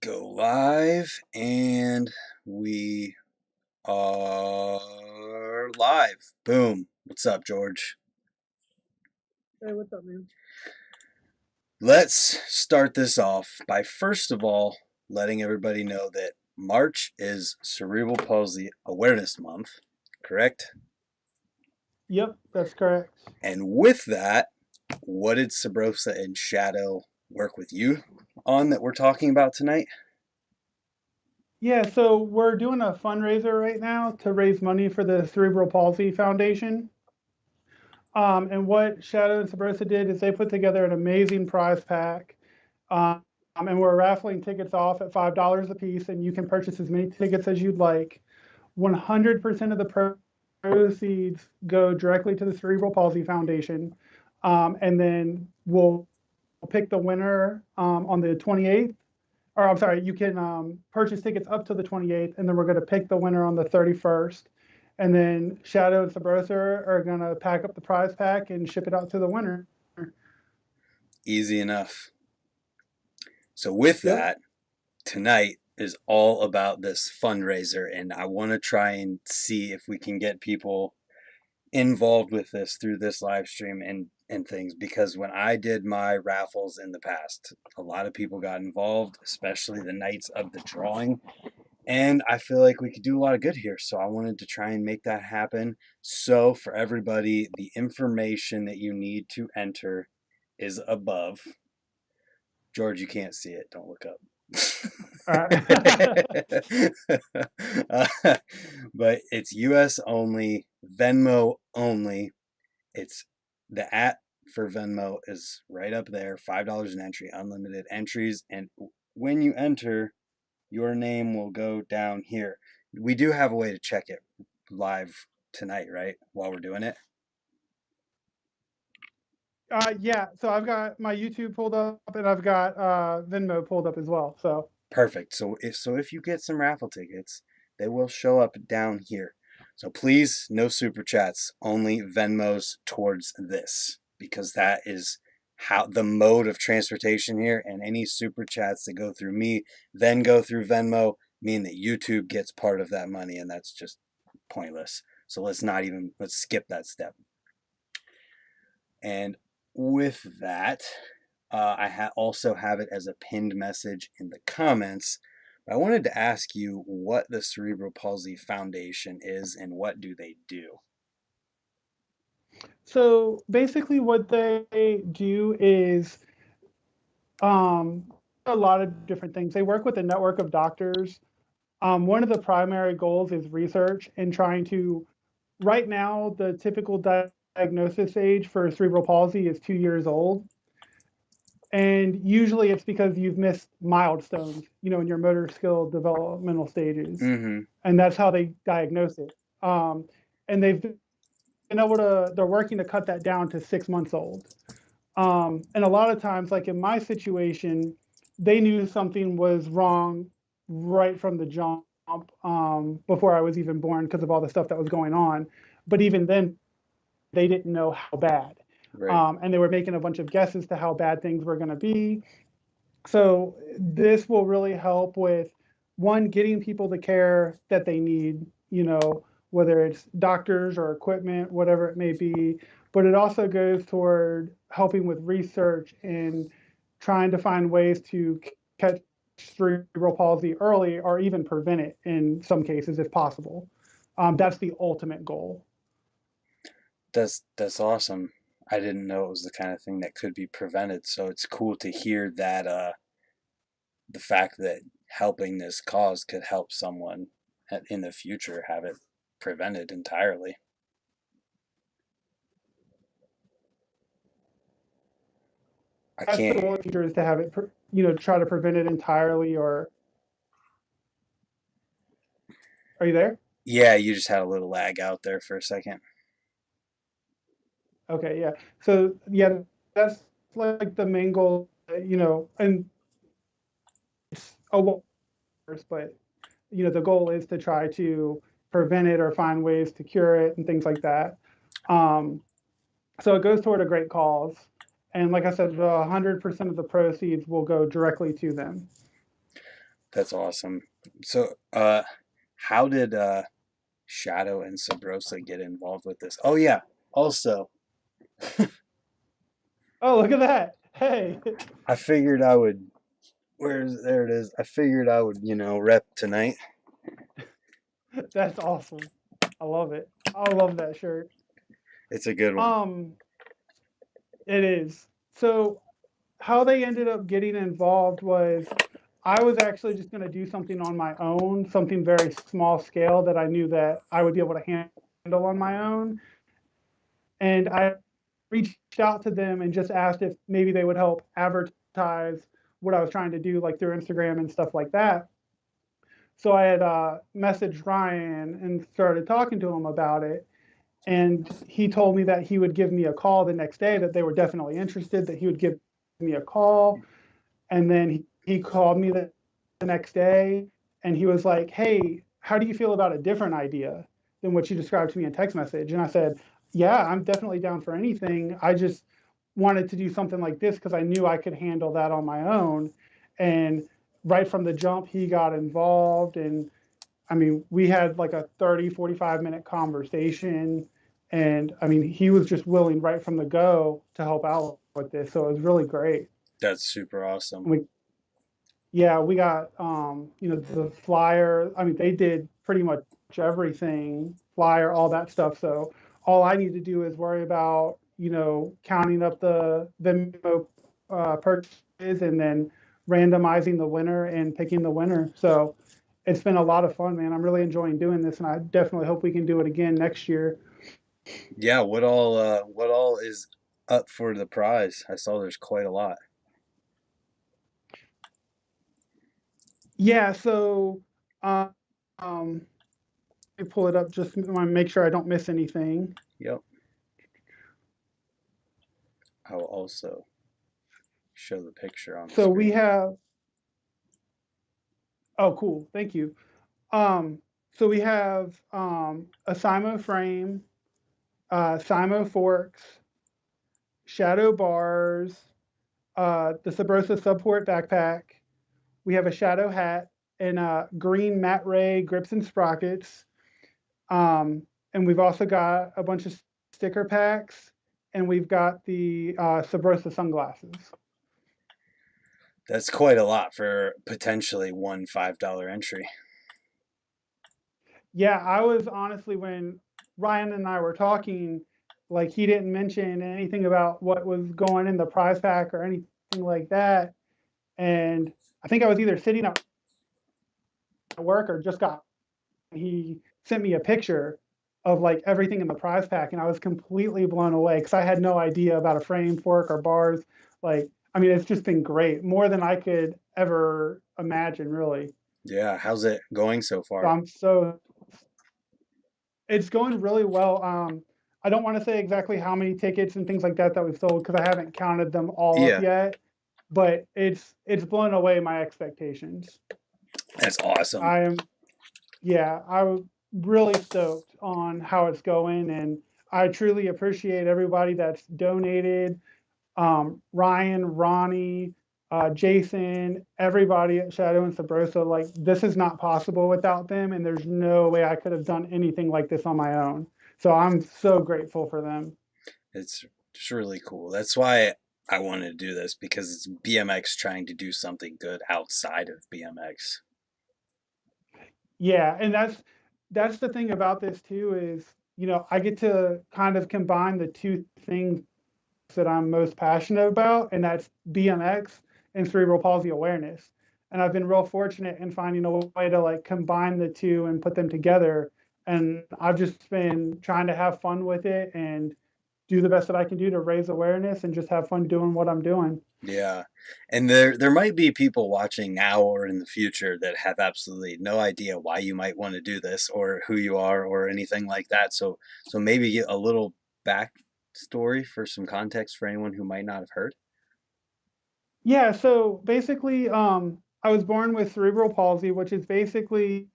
Go live, and we are live. Boom. What's up, George? Hey, what's up, man? Let's start this off by first of all letting everybody know that March is Cerebral Palsy Awareness Month, correct? Yep, that's correct. And with that, what did Subrosa and Shadow work with you on that we're talking about tonight? Yeah, so we're doing a fundraiser right now to raise money for the Cerebral Palsy Foundation. And what Shadow and Subrosa did is they put together an amazing prize pack. And we're raffling tickets off at $5 a piece, and you can purchase as many tickets as you'd like. 100% of the proceeds go directly to the Cerebral Palsy Foundation. And then we'll pick the winner on the 28th. Or I'm sorry, you can purchase tickets up to the 28th, and then we're going to pick the winner on the 31st. And then Shadow and Subrosa are going to pack up the prize pack and ship it out to the winner. Easy enough. So with Yep. that, tonight is all about this fundraiser, and I want to try and see if we can get people involved with this through this live stream and things, because when I did my raffles in the past, a lot of people got involved, especially the nights of the drawing, and I feel like we could do a lot of good here, so I wanted to try and make that happen. So for everybody, the information that you need to enter is above. George, you can't see it, don't look up. All right. But it's US only, Venmo only. It's the at for Venmo is right up there, $5 an entry, unlimited entries. And when you enter, your name will go down here. We do have a way to check it live tonight, right? While we're doing it. Yeah, so I've got my YouTube pulled up, and I've got Venmo pulled up as well. So Perfect. So if you get some raffle tickets, they will show up down here. So please, no super chats, only Venmos towards this, because that is how the mode of transportation here, and any super chats that go through me then go through Venmo mean that YouTube gets part of that money, and that's just pointless. So let's skip that step. And with that, I also have it as a pinned message in the comments. But I wanted to ask you what the Cerebral Palsy Foundation is and what do they do? so basically what they do is um, a lot of different things. They work with a network of doctors. One of the primary goals is research and trying to, right now, the typical diagnosis age for cerebral palsy is 2 years old. And usually it's because you've missed milestones, in your motor skill developmental stages. Mm-hmm. And that's how they diagnose it. And they're working to cut that down to 6 months old. And a lot of times, like in my situation, they knew something was wrong right from the jump, before I was even born because of all the stuff that was going on. But even then, they didn't know how bad. Right. And they were making a bunch of guesses to how bad things were going to be. So this will really help with, one, getting people the care that they need, whether it's doctors or equipment, whatever it may be. But it also goes toward helping with research and trying to find ways to catch cerebral palsy early or even prevent it in some cases if possible. That's the ultimate goal. That's awesome. I didn't know it was the kind of thing that could be prevented. So it's cool to hear that the fact that helping this cause could help someone in the future have it prevented entirely. I That's the can't. goal of the future, is to have it, try to prevent it entirely. Or are you there? Yeah, you just had a little lag out there for a second. Okay, yeah. So yeah, that's like the main goal, and it's a lot worse, but the goal is to try to prevent it or find ways to cure it and things like that. Um, so it goes toward a great cause, and like I said, 100% of the proceeds will go directly to them. That's awesome. So, how did Shadow and Subrosa get involved with this? Oh yeah. Also, Oh, look at that. Hey, I figured I would. There it is. I figured I would, rep tonight. that's awesome. I love it. I love that shirt. It's a good one. Um, it is. So how they ended up getting involved was I was actually just going to do something on my own, something very small scale that I knew that I would be able to handle on my own. And I reached out to them and just asked if maybe they would help advertise what I was trying to do, like through Instagram and stuff like that. So I had messaged Ryan and started talking to him about it. And he told me that he would give me a call the next day, that they were definitely interested, that he would give me a call. And then he called me the next day and he was like, "Hey, how do you feel about a different idea than what you described to me in text message?" And I said, "Yeah, I'm definitely down for anything. I just wanted to do something like this because I knew I could handle that on my own." And right from the jump, he got involved. And I mean, we had like a 30, 45-minute conversation. And I mean, he was just willing right from the go to help out with this. So it was really great. That's super awesome. We Yeah, we got the flyer. I mean, they did pretty much everything, flyer, all that stuff. So all I need to do is worry about counting up the Venmo purchases and then randomizing the winner and picking the winner. So it's been a lot of fun, man. I'm really enjoying doing this, and I definitely hope we can do it again next year. Yeah, what all is up for the prize? I saw there's quite a lot. Yeah. So um, let me pull it up. Just want to make sure I don't miss anything. Yep. I will also show the picture on the So we screen. have. Oh, cool. Thank you. Um, so we have a Simo frame, Simo forks, shadow bars, the Subrosa Subport backpack. We have a shadow hat and green Matt Ray grips and sprockets. And we've also got a bunch of sticker packs, and we've got the Subrosa sunglasses. That's quite a lot for potentially one $5 entry. Yeah, I was honestly, when Ryan and I were talking, like he didn't mention anything about what was going in the prize pack or anything like that. And I think I was either sitting at work or just got, he sent me a picture of like everything in the prize pack, and I was completely blown away because I had no idea about a frame, fork, or bars. Like, I mean, it's just been great, more than I could ever imagine, really. Yeah, how's it going so So far? I'm so It's going really well. I don't want to say exactly how many tickets and things like that we've sold because I haven't counted them all up Yeah, yet, but it's blown away my expectations. that's awesome. I am Yeah, I'm really stoked on how it's going, and I truly appreciate everybody that's donated. Ryan, Ronnie, Jason, everybody at Shadow and Subrosa. Like, this is not possible without them, and there's no way I could have done anything like this on my own. So I'm so grateful for them. It's really cool. That's why I wanted to do this because it's BMX trying to do something good outside of BMX. Yeah, and that's the thing about this too is, I get to kind of combine the two things that I'm most passionate about, and that's BMX and cerebral palsy awareness. And I've been real fortunate in finding a way to like combine the two and put them together. And I've just been trying to have fun with it and do the best that I can do to raise awareness and just have fun doing what I'm doing. Yeah. And there might be people watching now or in the future that have absolutely no idea why you might want to do this or who you are or anything like that. So maybe get a little backstory for some context for anyone who might not have heard. Yeah, so basically, I was born with cerebral palsy, which is basically,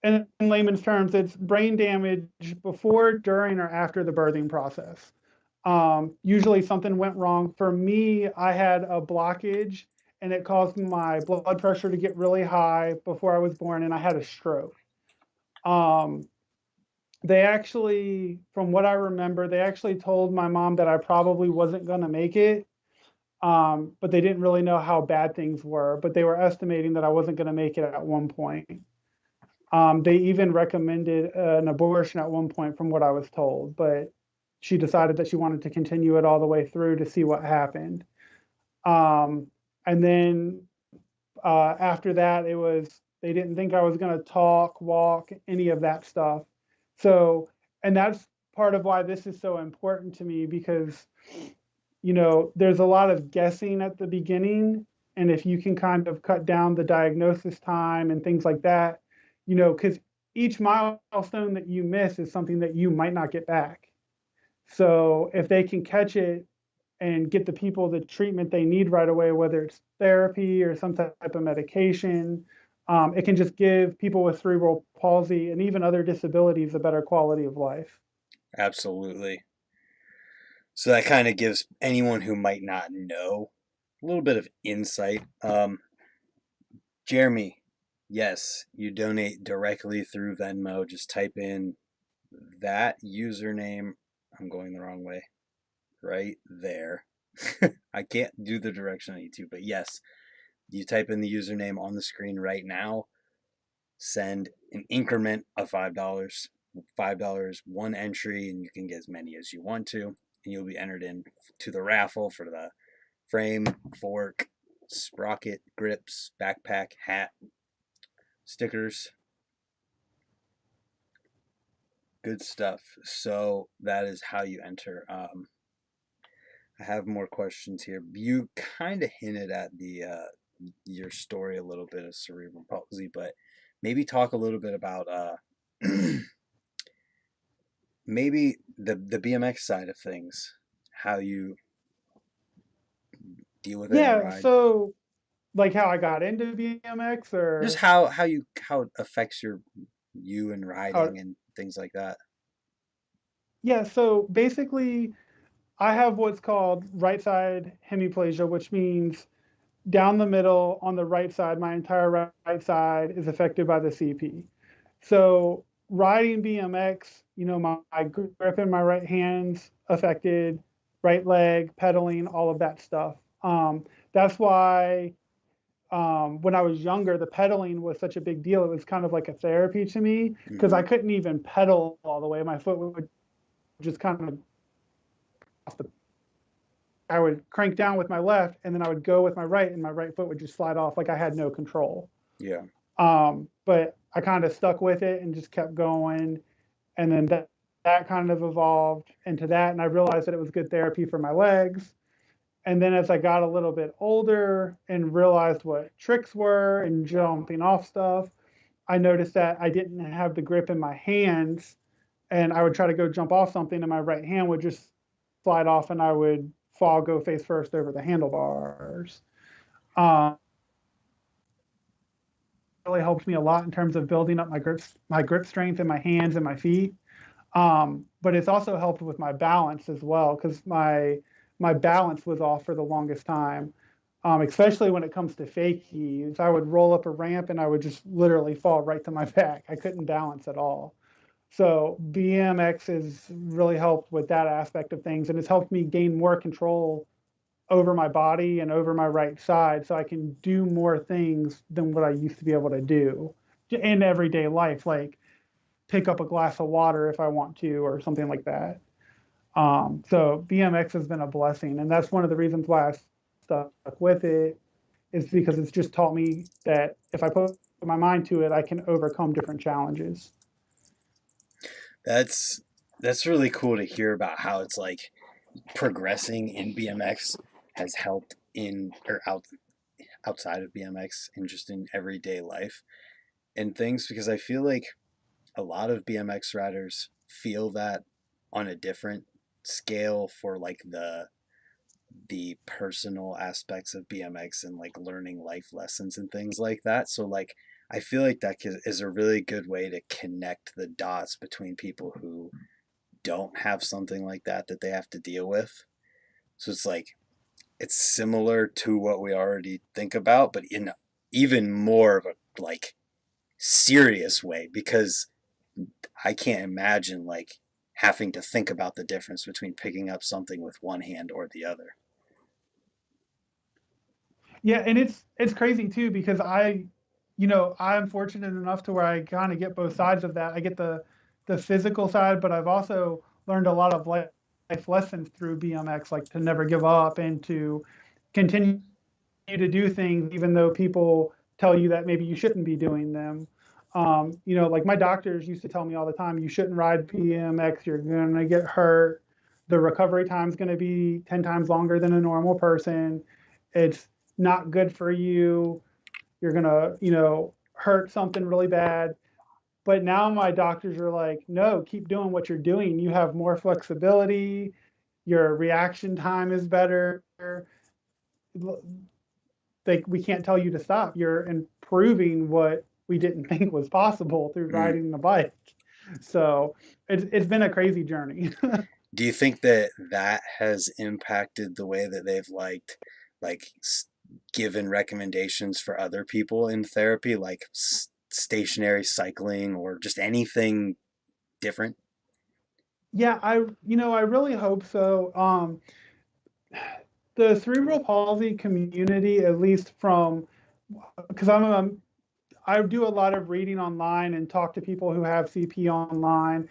in layman's terms, it's brain damage before, during, or after the birthing process. Usually something went wrong. For me, I had a blockage and it caused my blood pressure to get really high before I was born, and I had a stroke. Um, they actually, from what I remember, they actually told my mom that I probably wasn't going to make it, but they didn't really know how bad things were. But they were estimating that I wasn't going to make it at one point. They even recommended an abortion at one point, from what I was told, but she decided that she wanted to continue it all the way through to see what happened. Um, and then after that, it was they didn't think I was going to talk, walk, any of that stuff. So, and that's part of why this is so important to me because, there's a lot of guessing at the beginning. And if you can kind of cut down the diagnosis time and things like that, because each milestone that you miss is something that you might not get back. So if they can catch it and get the people the treatment they need right away, whether it's therapy or some type of medication. It can just give people with cerebral palsy and even other disabilities a better quality of life. Absolutely. So that kind of gives anyone who might not know a little bit of insight. Jeremy, yes, you donate directly through Venmo. Just type in that username. I'm going the wrong way. Right there. I can't do the direction on YouTube, but yes, you type in the username on the screen right now, send an increment of $5, $5, one entry, and you can get as many as you want to, and you'll be entered in to the raffle for the frame, fork, sprocket, grips, backpack, hat, stickers. Good stuff. So that is how you enter. I have more questions here. You kind of hinted at the your story a little bit of cerebral palsy, but maybe talk a little bit about maybe the BMX side of things, how you deal with it and Yeah, ride. so like how I got into BMX Just or how it affects you and how, riding and things like that. yeah, so basically I have what's called right side hemiplasia, which means down the middle on the right side, my entire right side is affected by the CP. So riding BMX, my grip in my right hand's affected, right leg, pedaling, all of that stuff. That's why when I was younger, the pedaling was such a big deal. It was kind of like a therapy to me because Hmm. I couldn't even pedal all the way. My foot would just kind of off the. I would crank down with my left, and then I would go with my right, and my right foot would just slide off like I had no control. Yeah. But I kind of stuck with it and just kept going. And then that kind of evolved into that. And I realized that it was good therapy for my legs. And then as I got a little bit older and realized what tricks were and jumping off stuff, I noticed that I didn't have the grip in my hands. And I would try to go jump off something, and my right hand would just slide off, and I would fall, go face first over the handlebars. Um, really helped me a lot in terms of building up my grip strength in my hands and my feet. But it's also helped with my balance as well because my balance was off for the longest time, especially when it comes to fakies. I would roll up a ramp and I would just literally fall right to my back. I couldn't balance at all. So BMX has really helped with that aspect of things, and it's helped me gain more control over my body and over my right side, so I can do more things than what I used to be able to do in everyday life, like pick up a glass of water if I want to, or something like that. So BMX has been a blessing, and that's one of the reasons why I stuck with it, is because it's just taught me that if I put my mind to it, I can overcome different challenges. That's that's really cool to hear about how it's like progressing in BMX has helped in or outside of BMX and just in everyday life and things because I feel like a lot of BMX riders feel that on a different scale for like the personal aspects of BMX and like learning life lessons and things like that. So like I feel like that is a really good way to connect the dots between people who don't have something like that that they have to deal with. So it's like it's similar to what we already think about, but in even more of a like serious way because I can't imagine like having to think about the difference between picking up something with one hand or the other. Yeah, and it's crazy too because I'm fortunate enough to where I kind of get both sides of that. I get the physical side, but I've also learned a lot of life lessons through BMX, like to never give up and to continue to do things even though people tell you that maybe you shouldn't be doing them. Like my doctors used to tell me all the time, you shouldn't ride BMX, you're gonna get hurt. The recovery time's gonna be 10 times longer than a normal person. It's not good for you. You're gonna, hurt something really bad. But now my doctors are like, no, keep doing what you're doing. You have more flexibility. Your reaction time is better. Like we can't tell you to stop. You're improving what we didn't think was possible through Mm. riding the bike. So it's been a crazy journey. Do you think that that has impacted the way that they've like given recommendations for other people in therapy, like stationary cycling or just anything different? Yeah, I really hope so. The cerebral palsy community, at least from because I do a lot of reading online and talk to people who have CP online,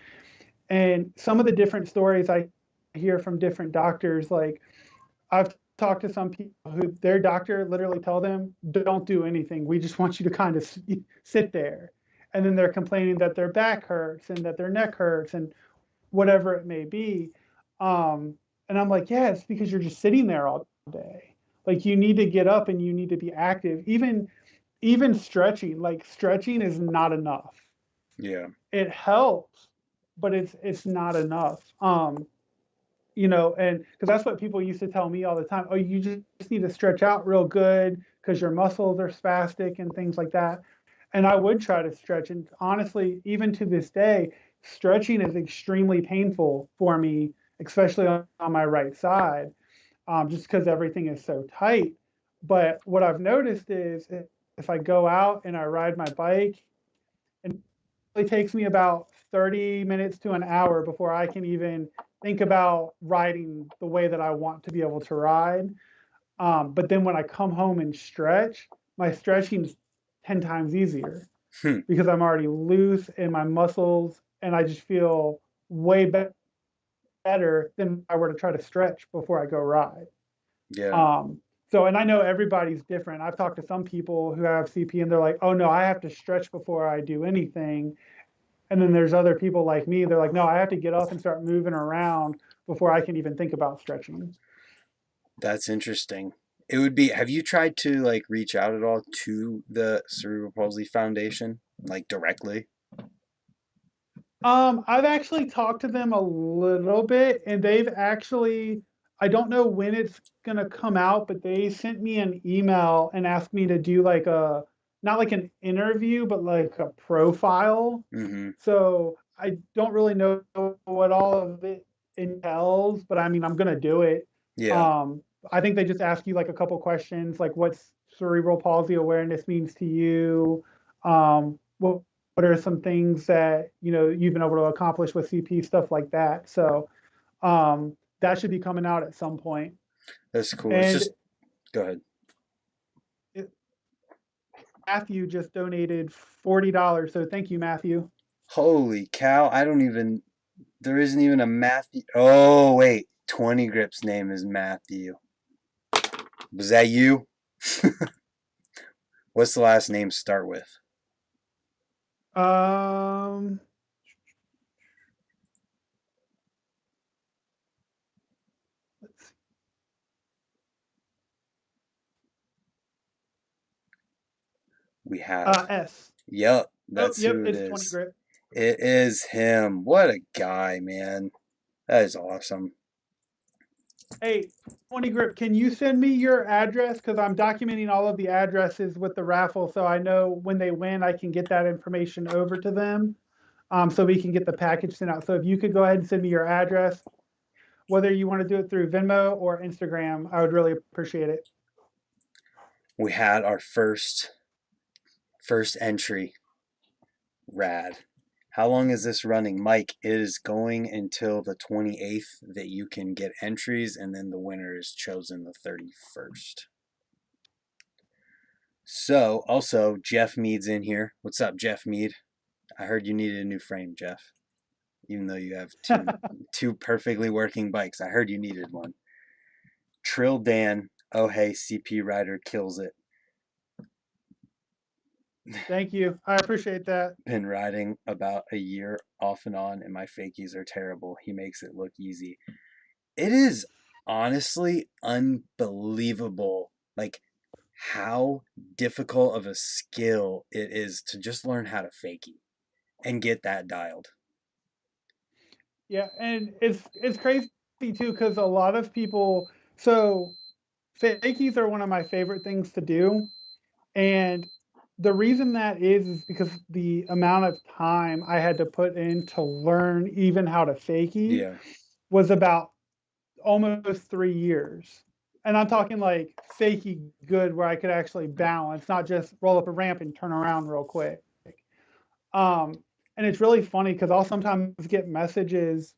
and some of the different stories I hear from different doctors, like I've talked to some people who their doctor literally tell them, don't do anything. We just want you to kind of sit there. And then they're complaining that their back hurts and that their neck hurts and whatever it may be. And I'm like, yeah, it's because you're just sitting there all day. Like you need to get up and you need to be active. Even stretching, like stretching is not enough. Yeah. It helps, but it's not enough. And because that's what people used to tell me all the time. Oh, you just need to stretch out real good because your muscles are spastic and things like that. And I would try to stretch. And honestly, even to this day, stretching is extremely painful for me, especially on my right side, just because everything is so tight. But what I've noticed is if I go out and I ride my bike, and it takes me about 30 minutes to an hour before I can even think about riding the way that I want to be able to ride. But then when I come home and stretch, my stretching is 10 times easier Hmm. because I'm already loose in my muscles and I just feel way better than if I were to try to stretch before I go ride. Yeah. Um, and I know everybody's different. I've talked to some people who have CP and they're like, oh no, I have to stretch before I do anything. And then there's other people like me, they're like, no, I have to get up and start moving around before I can even think about stretching. That's interesting. It would be, have you tried to like reach out at all to the Cerebral Palsy Foundation, like directly? I've actually talked to them a little bit, and they've actually, I don't know when it's gonna come out, but they sent me an email and asked me to do like not like an interview, but like a profile. Mm-hmm. So I don't really know what all of it entails, but I mean, I'm gonna do it. Yeah. Um, I think they just ask you like a couple questions, like what's cerebral palsy awareness means to you. What are some things that you've been able to accomplish with CP, stuff like that. So that should be coming out at some point. That's cool. It's And just, go ahead. it, Matthew just donated $40, so thank you, Matthew. Holy cow. I don't even, there isn't even a Matthew. Oh, wait. 20 Grip's name is Matthew. Was that you? What's the last name start with? Um, let's We have. S. Yep, Oh, that's yep, who it it's 20 is. grit. It is him. What a guy, man. That is awesome. Hey, 20 grip, can you send me your address? Because I'm documenting all of the addresses with the raffle, so I know when they win, I can get that information over to them, so we can get the package sent out. So if you could go ahead and send me your address. whether you want to do it through Venmo or Instagram, I would really appreciate it. We had our first entry. Rad. How long is this running? Mike, it is going until the 28th that you can get entries, and then the winner is chosen the 31st. So, also, Jeff Mead's in here. What's up, Jeff Mead? I heard you needed a new frame, Jeff. Even though you have two perfectly working bikes. I heard you needed one. Trill Dan, oh hey, CP Rider kills it. Thank you. I appreciate that. Been riding about a year off and on, and my fakies are terrible. He makes it look easy. It is honestly unbelievable, like how difficult of a skill it is to just learn how to fakie and get that dialed. Yeah, and it's crazy too because a lot of people. So fakies are one of my favorite things to do, and the reason that is because the amount of time I had to put in to learn even how to fakie Yeah. was about almost 3 years. And I'm talking like fakie good where I could actually balance, not just roll up a ramp and turn around real quick. Um, and it's really funny because I'll sometimes get messages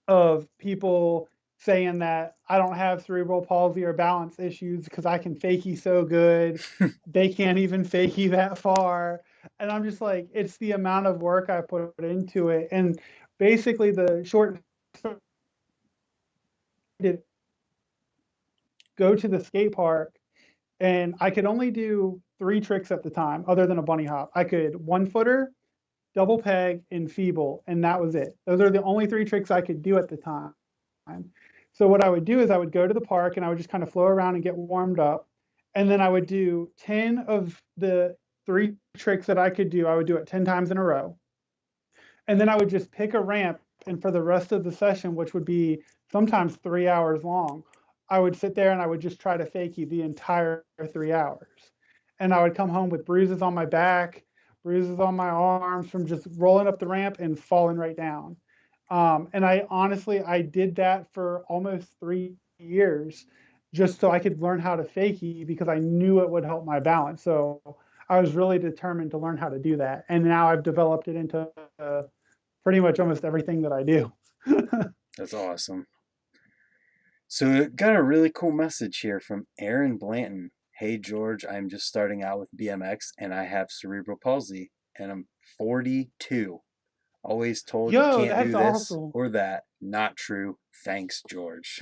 of people saying that I don't have cerebral palsy or balance issues because I can fakie so good. They can't even fakie that far. And I'm just like, it's the amount of work I put into it. And basically, the short did go to the skate park and I could only do 3 tricks at the time, other than a bunny hop. I could one footer, double peg, and feeble, and that was it. Those are the only 3 tricks I could do at the time. So what I would do is I would go to the park and I would just kind of flow around and get warmed up. And then I would do 10 of the 3 tricks that I could do. I would do it 10 times in a row. And then I would just pick a ramp. And for the rest of the session, which would be sometimes 3 hours long, I would sit there and I would just try to fakie the entire 3 hours. And I would come home with bruises on my back, bruises on my arms from just rolling up the ramp and falling right down. And I honestly, I did that for almost 3 years just so I could learn how to fakie because I knew it would help my balance. So I was really determined to learn how to do that. And now I've developed it into pretty much almost everything that I do. That's awesome. So, got a really cool message here from Aaron Blanton. Hey, George, I'm just starting out with BMX and I have cerebral palsy and I'm 42. Always told you Yo, can't that's do this awesome. or that. Not true. Thanks, George.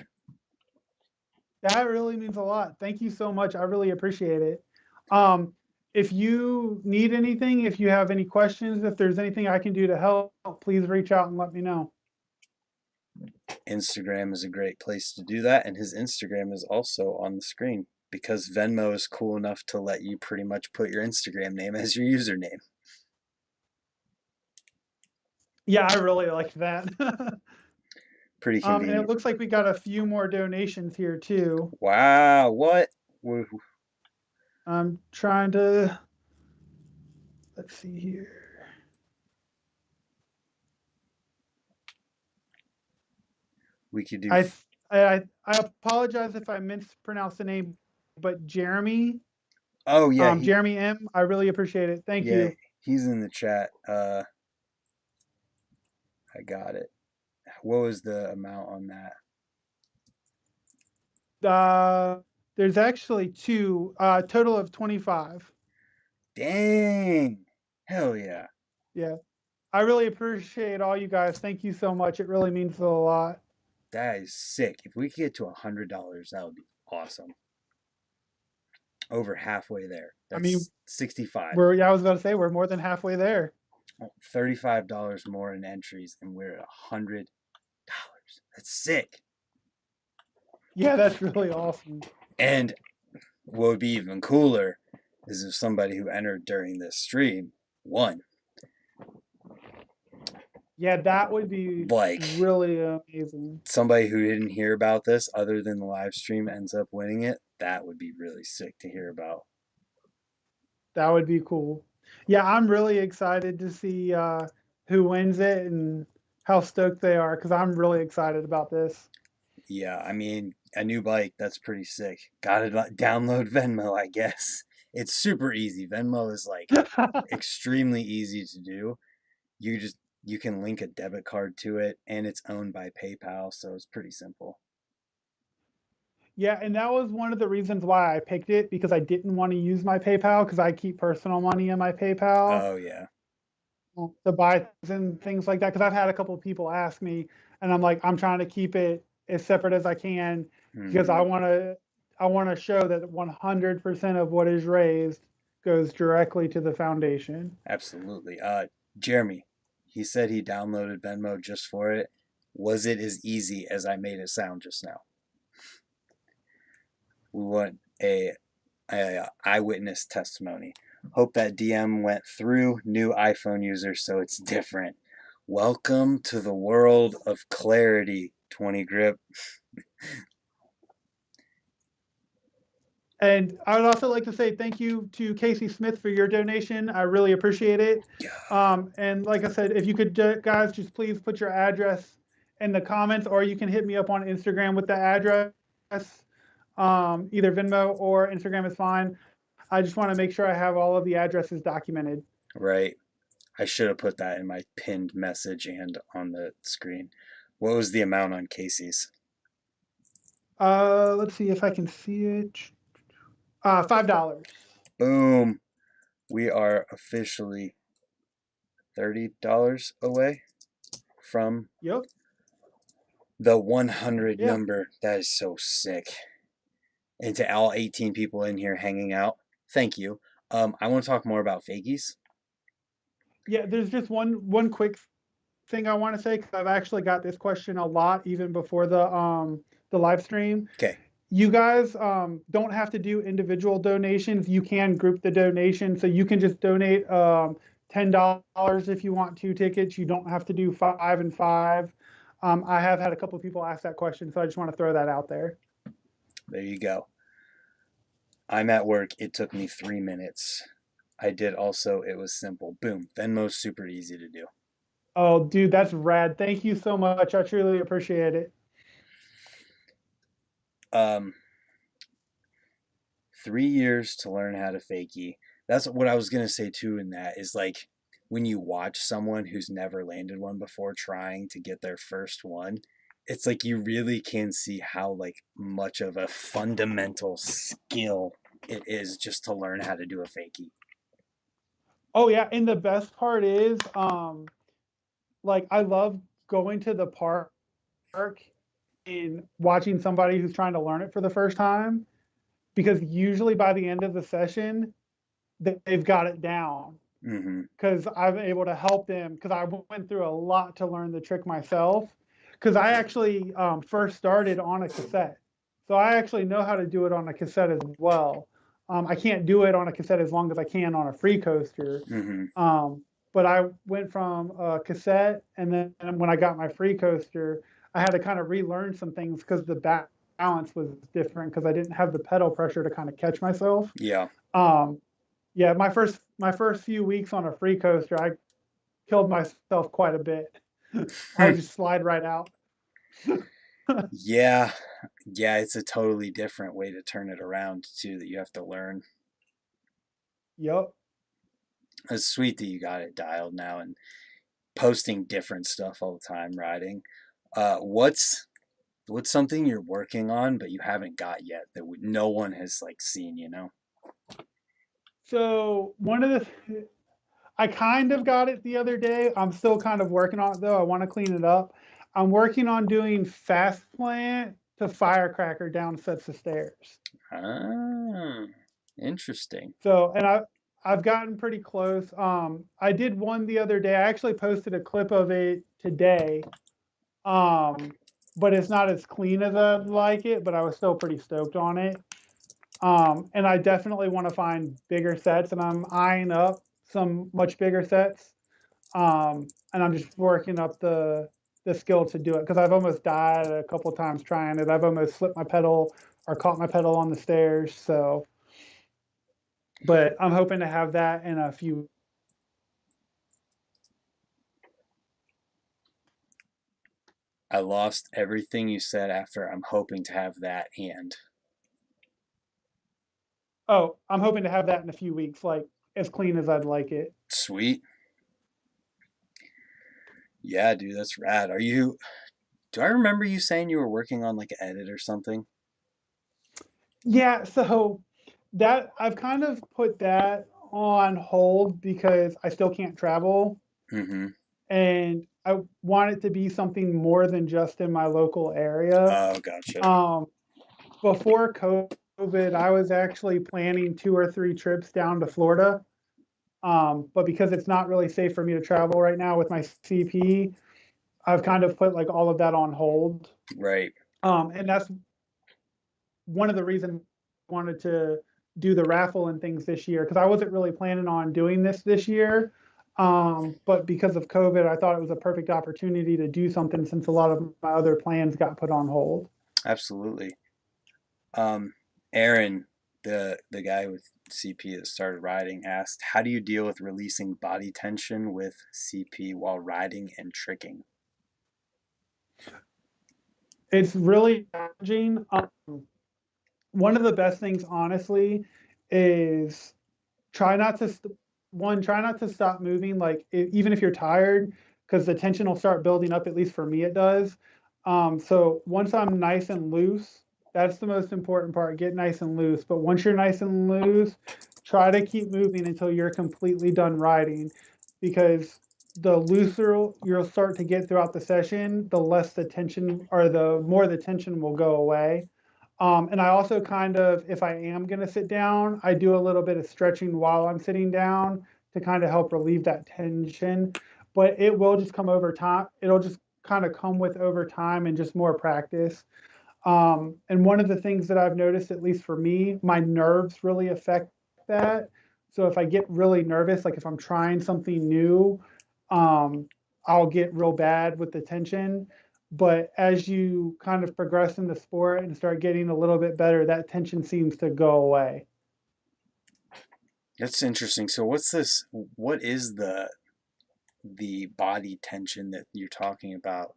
That really means a lot. Thank you so much. I really appreciate it. Um, if you need anything, if you have any questions, if there's anything I can do to help, please reach out and let me know. Instagram is a great place to do that, and his Instagram is also on the screen because Venmo is cool enough to let you pretty much put your Instagram name as your username. Yeah, I really like that. Pretty And it convenient. looks like we got a few more donations here too. Wow, what? I'm trying to, let's see here. We could do. I apologize if I mispronounced the name, but Jeremy, Oh yeah, Jeremy M. I really appreciate it. Thank yeah, you. he's in the chat. I got it. What was the amount on that? There's actually two, total of 25. Dang, hell yeah. Yeah, I really appreciate all you guys. Thank you so much. It really means a lot. That is sick. If we could get to $100, that would be awesome. Over halfway there. I mean, That's 65. yeah, I was about to say we're more than halfway there. $35 more in entries, and we're at $100. That's sick. Yeah, that's really awesome. And what would be even cooler is if somebody who entered during this stream won. Yeah, that would be Like really amazing. somebody who didn't hear about this other than the live stream ends up winning it. That would be really sick to hear about. That would be cool. Yeah, I'm really excited to see who wins it and how stoked they are because I'm really excited about this. Yeah, I mean, a new bike, that's pretty sick. Gotta download Venmo, I guess. It's super easy. Venmo is like extremely easy to do. You just you can link a debit card to it and it's owned by PayPal, so it's pretty simple. Yeah, and that was one of the reasons why I picked it because I didn't want to use my PayPal because I keep personal money in my PayPal Oh yeah. to buy things and things like that. Because I've had a couple of people ask me, and I'm like, I'm trying to keep it as separate as I can because Hmm. I want to show that 100% of what is raised goes directly to the foundation. Absolutely. Jeremy, he said he downloaded Venmo just for it. Was it as easy as I made it sound just now? We want a eyewitness testimony. Hope that DM went through. New iPhone user, so it's different. Welcome to the world of clarity, 20 grip. And I would also like to say thank you to Casey Smith for your donation. I really appreciate it. And like I said, if you could, guys, just please put your address in the comments, or you can hit me up on Instagram with the address. Either Venmo or Instagram is fine. I just want to make sure I have all of the addresses documented. Right. I should have put that in my pinned message and on the screen. What was the amount on Casey's? Let's see if I can see it. $5. Boom. We are officially $30 away from Yep. the 100 Yeah. number. That is so sick. And to all 18 people in here hanging out, thank you. I want to talk more about fakies. Yeah. There's just one quick thing I want to say because I've actually got this question a lot even before the live stream. Okay. You guys don't have to do individual donations. You can group the donation, so you can just donate $10 if you want 2 tickets. You don't have to do 5 and 5. I have had a couple of people ask that question, so I just want to throw that out there. There you go. I'm at work. It took me 3 minutes. I did also. It was simple. Boom. Venmo's super easy to do. Oh, dude, that's rad. Thank you so much. I truly appreciate it. Um, 3 years to learn how to fakie. That's what I was gonna say too. In that is like when you watch someone who's never landed one before trying to get their first one, it's like you really can see how like much of a fundamental skill it is just to learn how to do a fakie. Oh yeah, and the best part is, like I love going to the park and watching somebody who's trying to learn it for the first time because usually by the end of the session they've got it down Mm-hmm. because I'm able to help them because I went through a lot to learn the trick myself because I actually first started on a cassette, so I actually know how to do it on a cassette as well. I can't do it on a cassette as long as I can on a free coaster. Mm-hmm. um, but I went from a cassette, and then when I got my free coaster I had to kind of relearn some things because the balance was different because I didn't have the pedal pressure to kind of catch myself. Yeah. um, yeah, my first few weeks on a free coaster, I killed myself quite a bit. I would just slide right out. Yeah. Yeah. It's a totally different way to turn it around too that you have to learn. Yep. It's sweet that you got it dialed now and posting different stuff all the time riding. What's something you're working on but you haven't got yet that no one has like seen, you know? So one of the I kind of got it the other day. I'm still kind of working on it though. I want to clean it up. I'm working on doing fast plant to firecracker down sets of stairs. Ah, interesting. So, and I've gotten pretty close. I did one the other day. I actually posted a clip of it today. Um, but it's not as clean as I'd like it, but I was still pretty stoked on it. And I definitely want to find bigger sets, and I'm eyeing up some much bigger sets. And I'm just working up the skill to do it because I've almost died a couple times trying it. I've almost slipped my pedal or caught my pedal on the stairs. So, but I'm hoping to have that in a few. I lost everything you said after I'm hoping to have that and. Oh, I'm hoping to have that in a few weeks, like as clean as I'd like it. Sweet. Yeah, dude, that's rad. Do I remember you saying you were working on like an edit or something? Yeah, so that I've kind of put that on hold because I still can't travel Mm-hmm. and I want it to be something more than just in my local area. Oh, gotcha. Um, Before COVID, I was actually planning 2 or 3 trips down to Florida. But because it's not really safe for me to travel right now with my CP, I've kind of put like all of that on hold. Right. And that's one of the reasons I wanted to do the raffle and things this year because I wasn't really planning on doing this year. But because of COVID, I thought it was a perfect opportunity to do something since a lot of my other plans got put on hold. Absolutely. Um, Aaron, the guy with CP that started riding, asked, "How do you deal with releasing body tension with CP while riding and tricking?" It's really challenging. One of the best things, honestly, is try not to try not to stop moving like even if you're tired because the tension will start building up, at least for me it does. So once I'm nice and loose, that's the most important part, get nice and loose. But once you're nice and loose, try to keep moving until you're completely done riding, because the looser you'll start to get throughout the session, the less the tension or the more the tension will go away. And I also kind of, if I am going to sit down, I do a little bit of stretching while I'm sitting down to kind of help relieve that tension. But it will just come over time. It'll just kind of come with over time and just more practice. And one of the things that I've noticed, at least for me, my nerves really affect that. So if I get really nervous, like if I'm trying something new, um, I'll get real bad with the tension. But as you kind of progress in the sport and start getting a little bit better, that tension seems to go away. That's interesting. So what's this? What is the body tension that you're talking about?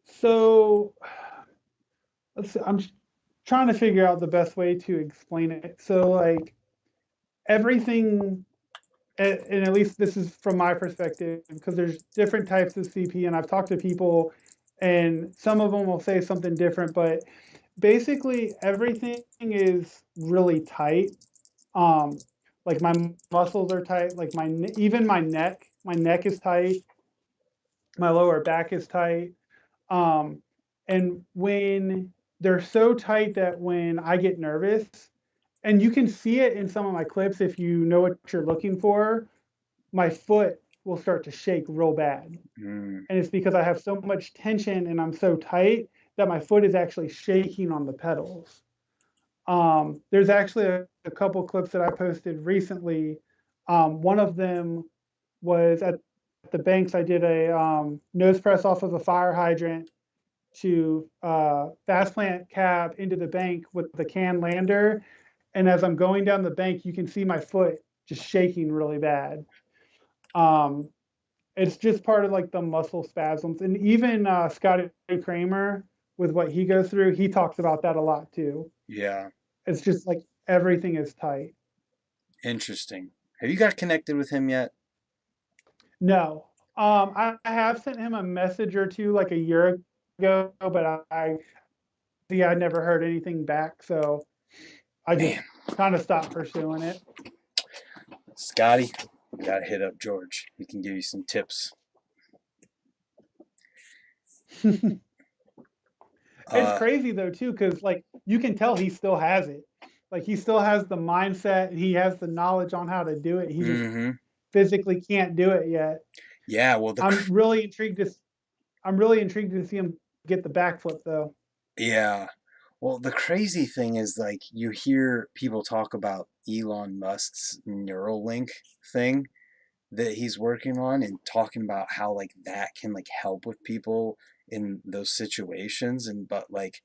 So let's see, trying to figure out the best way to explain it. So like everything, and at least this is from my perspective, because there's different types of CP, and I've talked to people, and some of them will say something different, but basically everything is really tight. Um, like my muscles are tight, like even my neck is tight, my lower back is tight. Um, and when they're so tight that when I get nervous, and you can see it in some of my clips if you know what you're looking for, my foot will start to shake real bad. Mm, And it's because I have so much tension and I'm so tight that my foot is actually shaking on the pedals. There's actually a couple clips that I posted recently. One of them was at the banks. I did a nose press off of a fire hydrant to fast plant cab into the bank with the can lander. And as I'm going down the bank, you can see my foot just shaking really bad. Um, it's just part of like the muscle spasms. And even Scotty Kramer, with what he goes through, he talks about that a lot too. yeah, It's just like everything is tight. interesting. Have you got connected with him yet? No, I have sent him a message or two like a year ago, but I never heard anything back. So I just Man, kind of stopped pursuing it. Scotty, you gotta hit up George. He can give you some tips. It's Uh, crazy though too, because like you can tell he still has it. Like he still has the mindset, he has the knowledge on how to do it. He just mm-hmm. physically can't do it yet. Yeah, well, I'm really intrigued to I'm really intrigued to see him get the backflip though. yeah. Well, the crazy thing is like you hear people talk about Elon Musk's Neuralink thing that he's working on and talking about how like that can like help with people in those situations and but like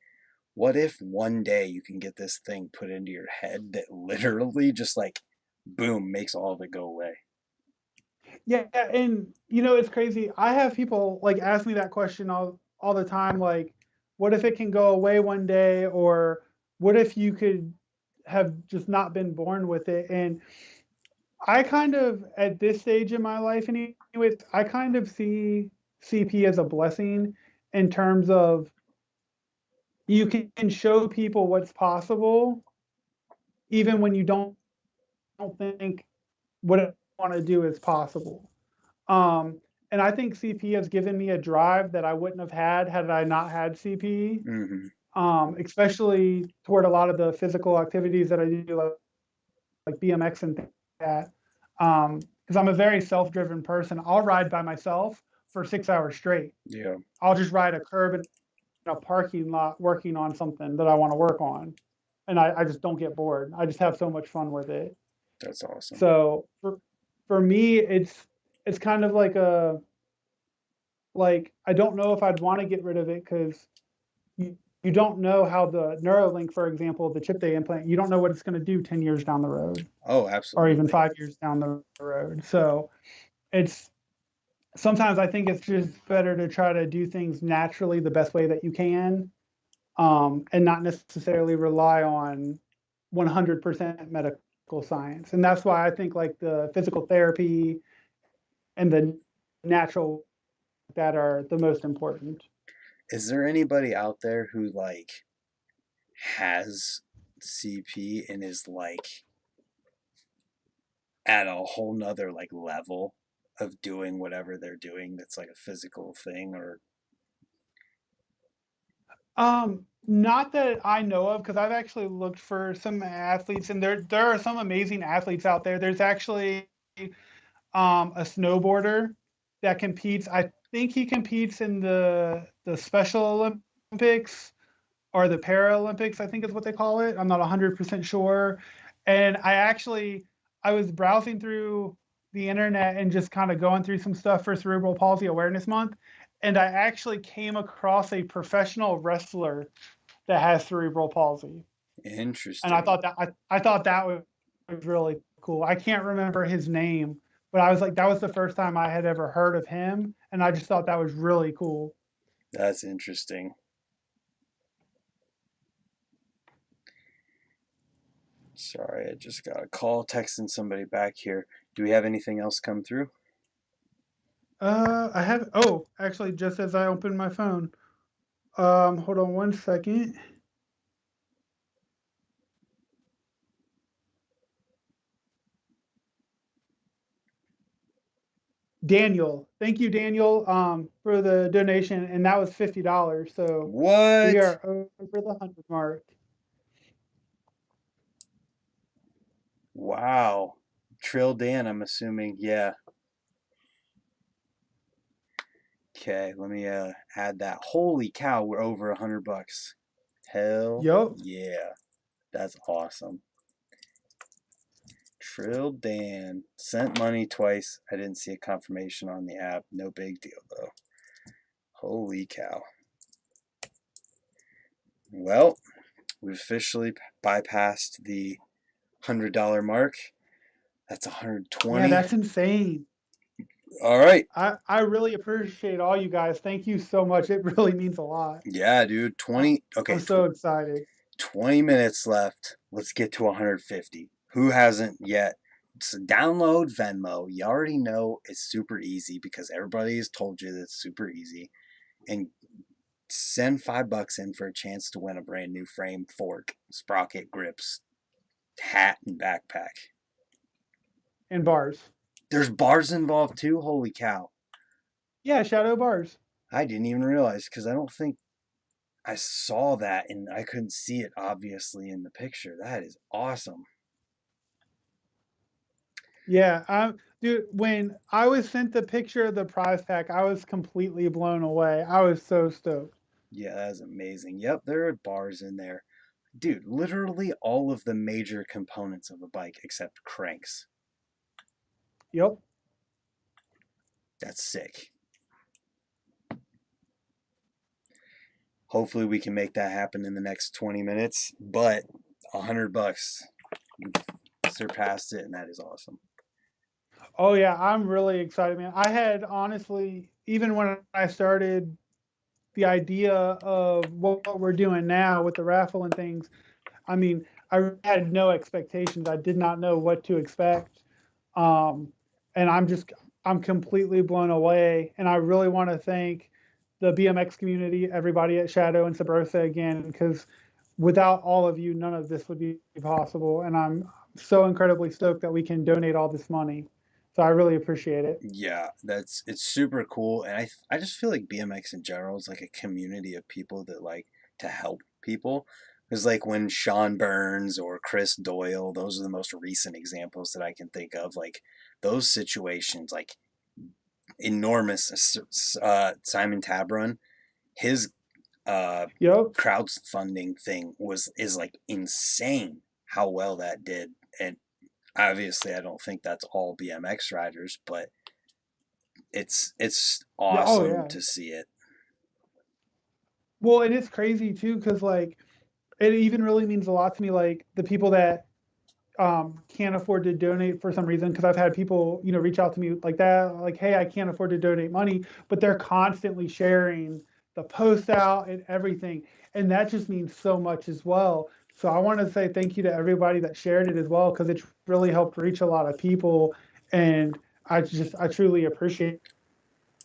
what if one day you can get this thing put into your head that literally just like boom makes all of it go away. Yeah, and it's crazy. I have people like ask me that question all the time, like, what if it can go away one day, or what if you could have just not been born with it? And I kind of, at this stage in my life, anyways, I kind of see CP as a blessing in terms of you can show people what's possible, even when you don't think what I want to do is possible. Um, and I think CP has given me a drive that I wouldn't have had I not had CP, Hmm. especially toward a lot of the physical activities that I do, like BMX and things like that. Because I'm a very self-driven person. I'll ride by myself for 6 hours straight. Yeah, I'll just ride a curb in a parking lot working on something that I want to work on. And I just don't get bored. I just have so much fun with it. that's awesome. So for me, it's kind of like I don't know if I'd want to get rid of it because you don't know how the Neuralink, for example, the chip they implant, you don't know what it's going to do 10 years down the road Oh, or even absolutely. 5 years down the road. So it's sometimes I think it's just better to try to do things naturally the best way that you can, and not necessarily rely on 100% medical science. And that's why I think like the physical therapy and the natural that are the most important. Is there anybody out there who like has CP and is like at a whole nother like level of doing whatever they're doing that's like a physical thing or Not that I know of, because I've actually looked for some athletes, and there are some amazing athletes out there. There's actually a snowboarder that competes. I think he competes in the Special Olympics or the Paralympics, I think is what they call it. I'm not 100% sure. And I was browsing through the internet and just kind of going through some stuff for Cerebral Palsy Awareness Month. And I actually came across a professional wrestler that has cerebral palsy. And interesting. I thought that was really cool. I can't remember his name, but I was like, that was the first time I had ever heard of him. And I just thought that was really cool. That's interesting. Sorry, I just got a call texting somebody back here. Do we have anything else come through? I have, actually, just as I opened my phone, hold on one second. Daniel, thank you, Daniel, for the donation. And that was $50. So we What? are over the 100 mark. Wow. Trill Dan, I'm assuming. Yeah. Okay, let me add that. Holy cow, we're over $100. Hell Yup. yeah. That's awesome. Trill Dan sent money twice. I didn't see a confirmation on the app. No big deal though. Holy cow. Well, we've officially bypassed the $100 mark. That's Yeah, 120. that's insane. All right. I really appreciate all you guys. Thank you so much. It really means a lot. Yeah, dude. Uh, 20. I'm Okay, so excited. 20 minutes left. Let's get to 150. Who hasn't yet? So download Venmo. You already know it's super easy because everybody has told you that it's super easy. And send $5 in for a chance to win a brand new frame, fork, sprocket, grips, hat, and backpack. And bars. There's bars involved too. Holy cow. Yeah, shadow bars. I didn't even realize because I don't think I saw that and I couldn't see it obviously in the picture. That is awesome. Yeah, dude, when I was sent the picture of the prize pack, I was completely blown away. I was so stoked. Yeah, that is amazing. Yep, there are bars in there. Dude, literally all of the major components of a bike except cranks. Yep. That's sick. Hopefully we can make that happen in the next 20 minutes, but $100. We've surpassed it and that is awesome. Oh yeah, I'm really excited, man. I had honestly, even when I started the idea of what we're doing now with the raffle and things, I mean, I had no expectations. I did not know what to expect. Um, and I'm completely blown away. And I really want to thank the BMX community, everybody at Shadow and Subrosa again, because without all of you, none of this would be possible. And I'm so incredibly stoked that we can donate all this money. So I really appreciate it. Yeah, it's super cool, and I just feel like BMX in general is like a community of people that like to help people. Because like when Sean Burns or Chris Doyle, those are the most recent examples that I can think of. Like those situations, like enormous. Simon Tabron, his uh, Yep. crowdfunding thing is like insane. How well that did, and obviously I don't think that's all BMX riders, but it's Yeah. Oh awesome yeah. to see it. Well, and it's crazy too, because like it even really means a lot to me. Like the people that can't afford to donate for some reason, because I've had people, reach out to me like that, like, hey, I can't afford to donate money, but they're constantly sharing the post out and everything. And that just means so much as well. So I want to say thank you to everybody that shared it as well, because it's really helped reach a lot of people. And I truly appreciate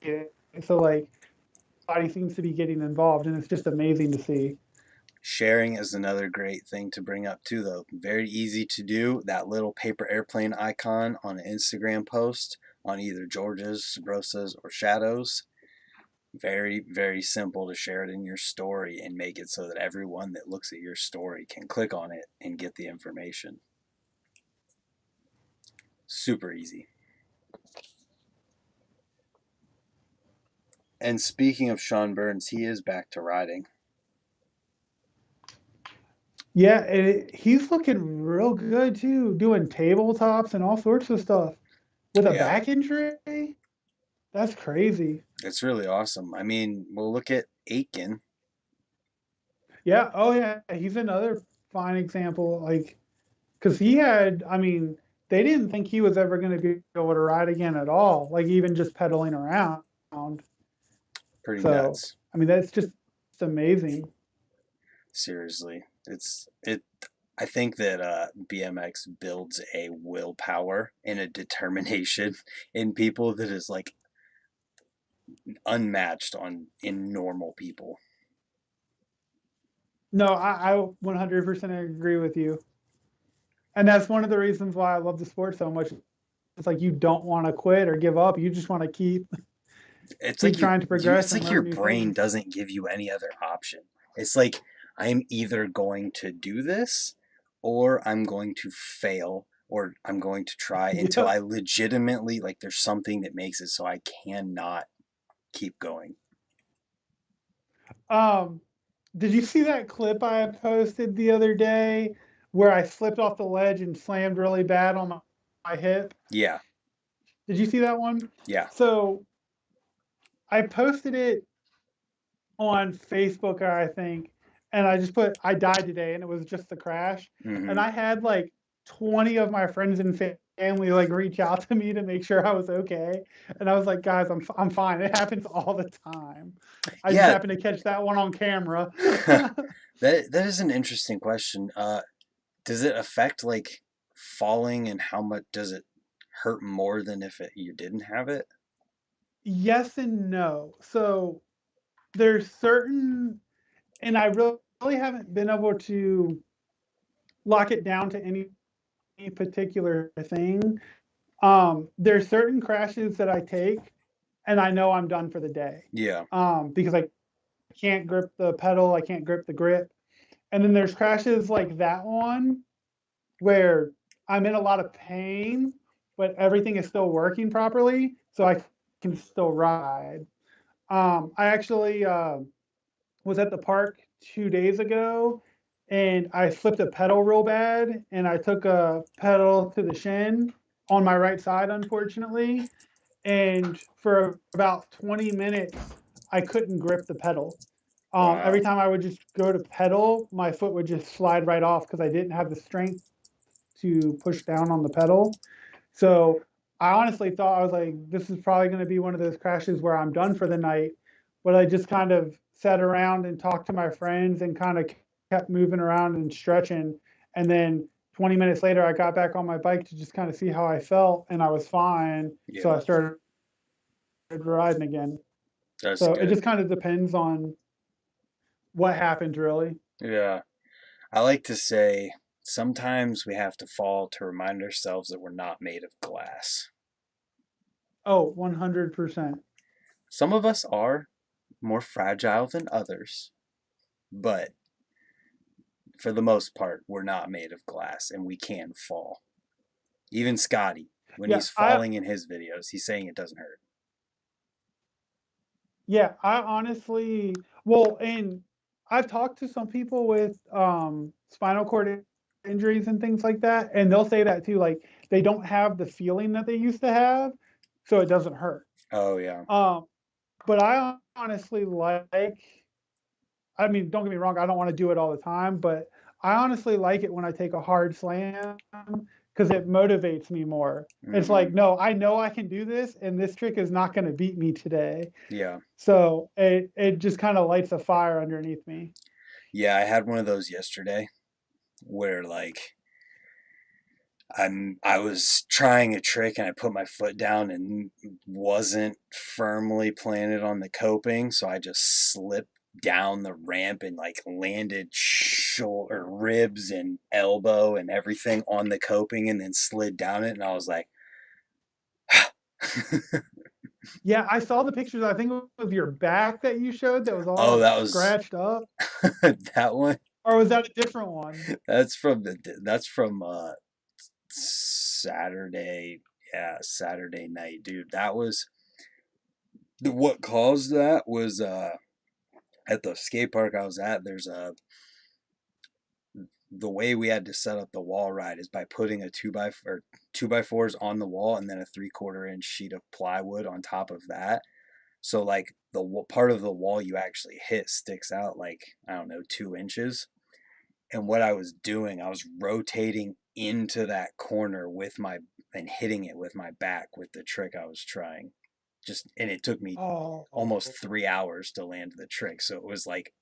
it. So like, everybody seems to be getting involved, and it's just amazing to see. Sharing is another great thing to bring up too, though. Very easy to do. That little paper airplane icon on an Instagram post on either George's, Subrosa's, or Shadow's. Very, very simple to share it in your story and make it so that everyone that looks at your story can click on it and get the information. Super easy. And speaking of Sean Burns, he is back to riding. Yeah, he's looking real good too, doing tabletops and all sorts of stuff with a Yeah, back injury. That's crazy. it's really awesome. I mean, we'll look at Aiken. Yeah. Oh, yeah. He's another fine example. Like, because he had, I mean, they didn't think he was ever going to be able to ride again at all, like, even just pedaling around. Pretty So, nuts. I mean, that's just amazing. Seriously, it. I think that BMX builds a willpower and a determination in people that is like unmatched on in normal people. No, I 100% agree with you. And that's one of the reasons why I love the sport so much. It's like you don't want to quit or give up. You just want to It's keep like trying to progress it's and like learn your new brain things. doesn't give you any other option. It's like I'm either going to do this or I'm going to fail or I'm going to try until Yeah. I legitimately like there's something that makes it so I cannot keep going. Um, did you see that clip I posted the other day where I slipped off the ledge and slammed really bad on my hip? Yeah. Did you see that one? Yeah. So I posted it on Facebook, I think, and I just put I died today, and it was just the crash. And Mhm. I had like 20 of my friends and family like reach out to me to make sure I was okay. And I was like, guys, I'm fine. It happens all the time. I just Yeah, happened to catch that one on camera. that is an interesting question. Does it affect like falling and how much does it hurt more than if you didn't have it? Yes and no. So there's certain, and I really haven't been able to lock it down to any particular thing. There's certain crashes that I take, and I know I'm done for the day, Yeah. because I can't grip the pedal, I can't grip the grip. And then there's crashes like that one where I'm in a lot of pain, but everything is still working properly, so I can still ride. I actually was at the park 2 days ago, and I flipped a pedal real bad, and I took a pedal to the shin on my right side, unfortunately. And for about 20 minutes, I couldn't grip the pedal. Every Wow. time I would just go to pedal, my foot would just slide right off because I didn't have the strength to push down on the pedal. So I honestly thought I was like, this is probably going to be one of those crashes where I'm done for the night. But I just kind of sat around and talked to my friends and kind of kept moving around and stretching. And then 20 minutes later, I got back on my bike to just kind of see how I felt, and I was fine. So Yeah, I started riding again. that's So it good. just kind of depends on what happens, really. Yeah. I like to say sometimes we have to fall to remind ourselves that we're not made of glass. Oh, 100%. Some of us are more fragile than others, but for the most part, we're not made of glass and we can fall. Even Scotty, when Yeah, he's falling in his videos, he's saying it doesn't hurt. I honestly, well, and I've talked to some people with spinal cord injuries and things like that, and they'll say that too. Like they don't have the feeling that they used to have, so it doesn't hurt. Oh, yeah. Um, but I honestly like, I mean, don't get me wrong, I don't want to do it all the time, but I honestly like it when I take a hard slam because it motivates me more. It's Hmm. like, no, I know I can do this, and this trick is not going to beat me today. Yeah. So it just kind of lights a fire underneath me. Yeah, I had one of those yesterday where like I was trying a trick and I put my foot down and wasn't firmly planted on the coping, so I just slipped down the ramp and like landed shoulder, ribs and elbow and everything on the coping and then slid down it and I was like, Yeah, I saw the pictures. I think it was your back that you showed that was "Oh, all that was scratched up, that one. or was that a different one? That's from Saturday. Yeah, Saturday night, dude. That was what caused that was at the skate park I was at. There's a the way we had to set up the wall ride is by putting a two by fours on the wall and then a 3/4 inch sheet of plywood on top of that. So like the part of the wall you actually hit sticks out like I don't know 2 inches. And what I was doing, I was rotating into that corner with my and hitting it with my back with the trick I was trying. Just and it took me Oh, almost 3 hours to land the trick. So it was like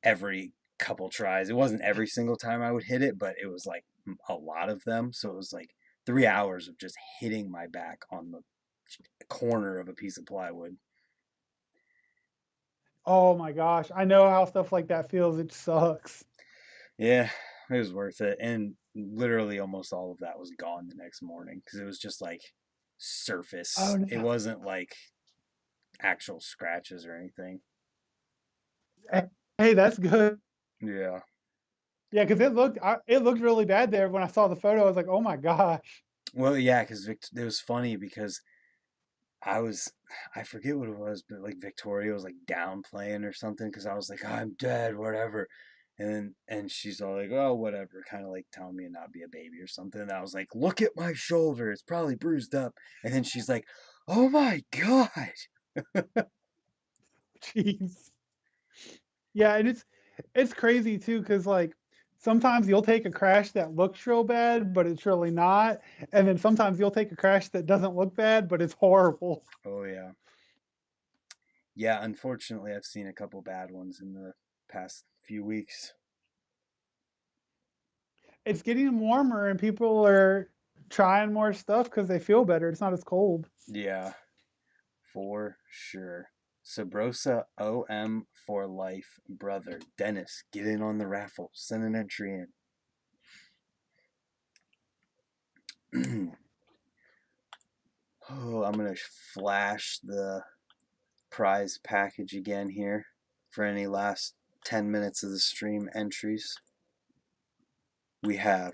every couple tries. It wasn't every single time I would hit it, but it was like a lot of them. So it was like 3 hours of just hitting my back on the corner of a piece of plywood. oh my gosh, I know how stuff like that feels. It sucks. Yeah, it was worth it. And literally almost all of that was gone the next morning because it was just like Oh surface. It no. wasn't like actual scratches or anything. Hey, that's good. Yeah. Yeah, because it looked really bad there when I saw the photo. I was like, oh my gosh. Well, yeah, because it was funny because I was, I forget what it was, but like Victoria was like downplaying or something because I was like, I'm dead, whatever. And she's all like, oh, whatever, kind of like telling me to not be a baby or something. And I was like, look at my shoulder, it's probably bruised up. And then she's like, oh my God. Jeez. Yeah, and it's crazy too, because like sometimes you'll take a crash that looks real bad, but it's really not. And then sometimes you'll take a crash that doesn't look bad, but it's horrible. Oh, yeah. Yeah, unfortunately, I've seen a couple bad ones in the past few weeks. It's getting warmer and people are trying more stuff because they feel better. It's not as cold. Yeah, for sure. Subrosa OM for life, brother. Dennis, get in on the raffle. Send an entry in. Oh, I'm going to flash the prize package again here for any last 10 minutes of the stream entries. We have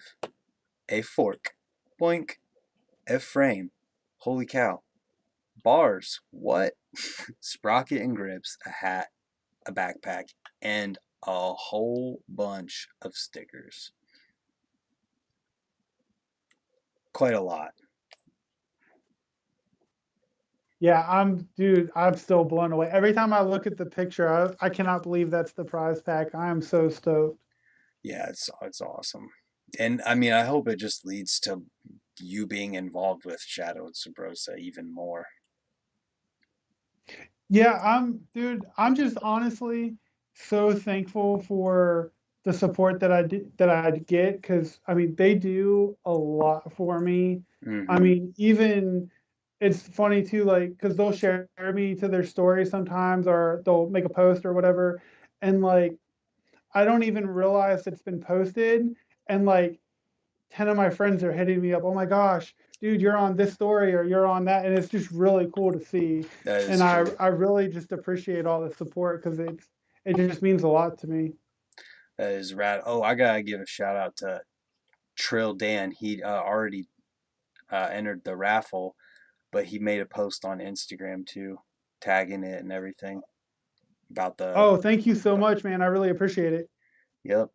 a fork. Boink. A frame. Holy cow. Bars. What? Sprocket and grips. A hat. A backpack. And a whole bunch of stickers. Quite a lot. Yeah, dude, I'm still blown away. Every time I look at the picture, I cannot believe that's the prize pack. I am so stoked. Yeah, it's awesome. And I mean, I hope it just leads to you being involved with Shadow and Subrosa even more. Yeah, dude, I'm just honestly so thankful for the support that I get because I mean they do a lot for me. I Mm-hmm. mean, even it's funny too, like because they'll share me to their stories sometimes, or they'll make a post or whatever, and like I don't even realize it's been posted, and like 10 of my friends are hitting me up. Oh my gosh, dude, you're on this story or you're on that. And it's just really cool to see. That And is cool. I really just appreciate all the support because it just means a lot to me. That is rad. Oh, I gotta give a shout out to Trill Dan. He already entered the raffle, but he made a post on Instagram too, tagging it and everything about the. Oh, thank you so much, man. I really appreciate it. Yep.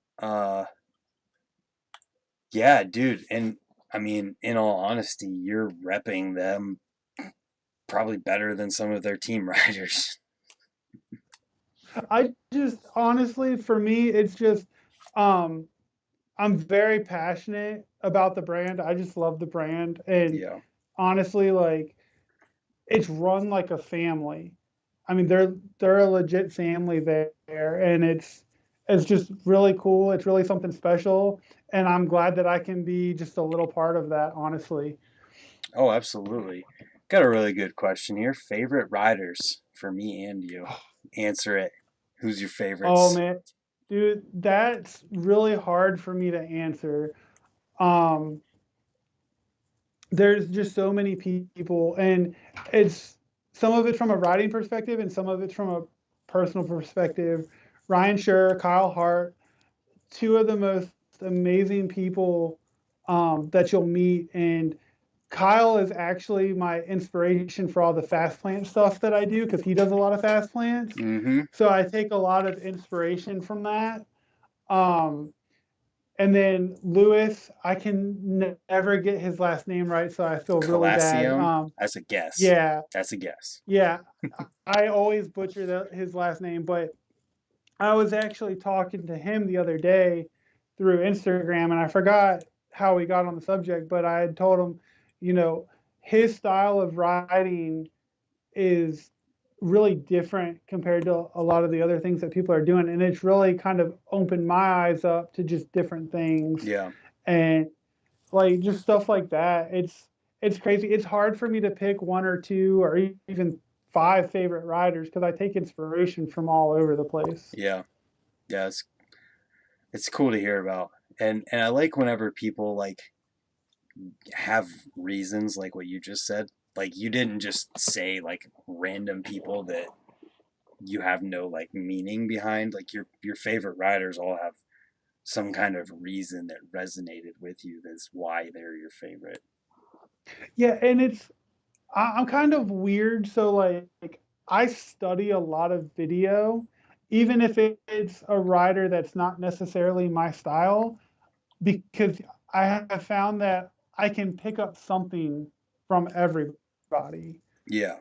Yeah, dude. And I mean, in all honesty, you're repping them probably better than some of their team riders. I just honestly, for me, it's just um I'm very passionate about the brand. I just love the brand. And Yeah. honestly, like it's run like a family. I mean, they're a legit family there, and it's just really cool. It's really something special, and I'm glad that I can be just a little part of that. Honestly. Oh, absolutely. Got a really good question here. Favorite riders for me and you. Answer it. Who's your Oh favorites? man, dude, that's really hard for me to answer. Um, there's just so many people, and it's some of it from a riding perspective, and some of it's from a personal perspective. Ryan Scher, Kyle Hart, two of the most amazing people that you'll meet. And Kyle is actually my inspiration for all the fast plant stuff that I do because he does a lot of fast plants. Mm-hmm. So I take a lot of inspiration from that. Um, and then Lewis, I can never get his last name right, so I feel really bad. Colassium. That's a guess. Yeah, That's a guess. yeah, I always butcher his last name, but I was actually talking to him the other day through Instagram, and I forgot how we got on the subject, but I had told him, you know, his style of writing is really different compared to a lot of the other things that people are doing, and it's really kind of opened my eyes up to just different things Yeah. and like just stuff like that. It's crazy. It's hard for me to pick one or two or even five favorite writers because I take inspiration from all over the place. Yeah. Yeah. It's cool to hear about. And I like whenever people like have reasons like what you just said. Like you didn't just say like random people that you have no like meaning behind. Like your favorite writers all have some kind of reason that resonated with you that's why they're your favorite. Yeah, and I'm kind of weird, so like I study a lot of video, even if it's a writer that's not necessarily my style, because I have found that I can pick up something from everybody. Yeah.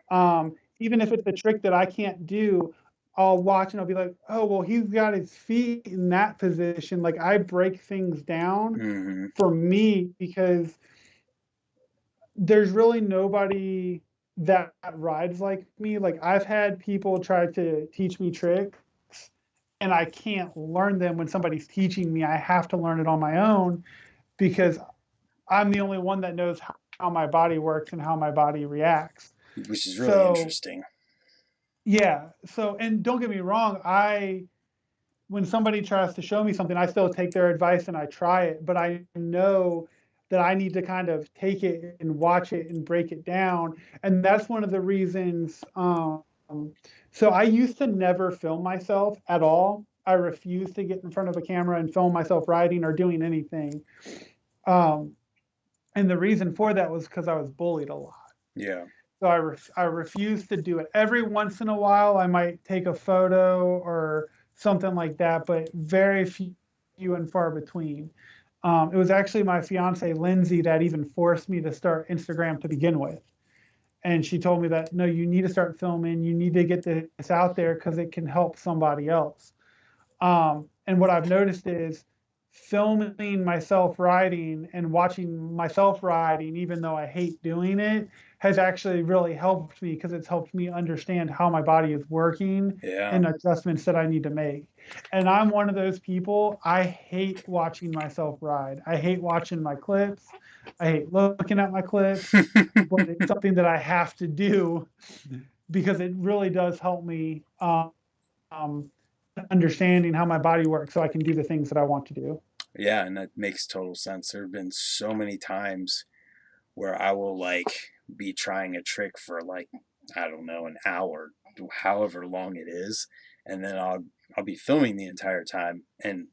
Even if it's a trick that I can't do, I'll watch and I'll be like, oh, well, he's got his feet in that position. Like I break things down Mm-hmm. for me because there's really nobody that rides like me. Like I've had people try to teach me tricks and I can't learn them when somebody's teaching me. I have to learn it on my own because I'm the only one that knows how my body works and how my body reacts. Which is really So interesting. yeah. So and don't get me wrong, I when somebody tries to show me something, I still take their advice and I try it, but I know that I need to kind of take it and watch it and break it down. And that's one of the reasons. So I used to never film myself at all. I refused to get in front of a camera and film myself riding or doing anything. Um, and the reason for that was because I was bullied a lot. Yeah. So I refuse to do it. Every once in a while, I might take a photo or something like that, but very few and far between. It was actually my fiance Lindsay that even forced me to start Instagram to begin with, and she told me that no, you need to start filming. You need to get this out there because it can help somebody else. And what I've noticed is filming myself riding and watching myself riding, even though I hate doing it, has actually really helped me because it's helped me understand how my body is working Yeah. and adjustments that I need to make. And I'm one of those people, I hate watching myself ride. I hate watching my clips. I hate looking at my clips, but it's something that I have to do because it really does help me understanding how my body works so I can do the things that I want to do. Yeah, and that makes total sense. There have been so many times where I will like be trying a trick for like, I don't know, an hour, however long it is, and then I'll be filming the entire time and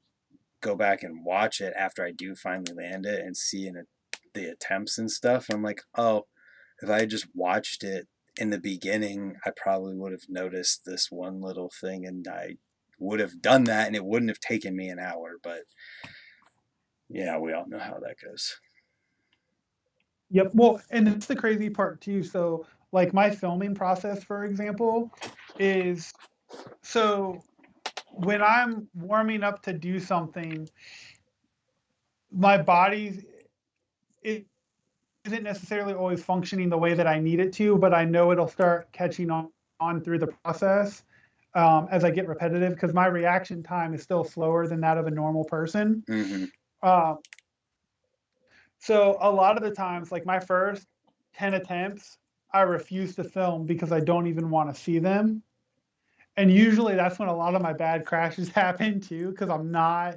go back and watch it after I do finally land it and see the attempts and stuff. I'm like, oh, if I had just watched it in the beginning, I probably would have noticed this one little thing and I would have done that and it wouldn't have taken me an hour. But yeah, we all know how that goes. Yep. Well, and it's the crazy part too. So, like my filming process, for example, is so when I'm warming up to do something, my body it isn't necessarily always functioning the way that I need it to, but I know it'll start catching on through the process as I get repetitive because my reaction time is still slower than that of a normal person. Mm-hmm. Uh, so a lot of the times, like my first 10 attempts, I refuse to film because I don't even want to see them. And usually that's when a lot of my bad crashes happen too, because I'm not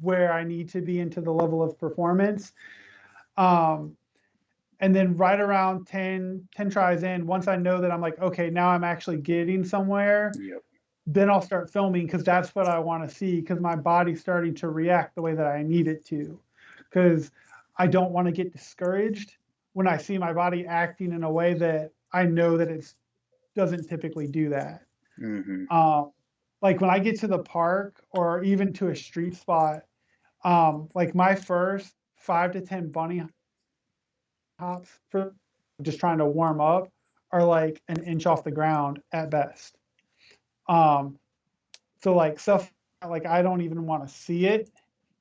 where I need to be into the level of performance. Um, and then right around 10 tries in, once I know that I'm like, okay, now I'm actually getting somewhere, Yep. then I'll start filming because that's what I want to see because my body's starting to react the way that I need it to. Because I don't want to get discouraged when I see my body acting in a way that I know that it doesn't typically do that. Mm-hmm. Um, like when I get to the park or even to a street spot, like my first 5 to 10 bunny hops for just trying to warm up are like an inch off the ground at best. Um, so like stuff like I don't even want to see it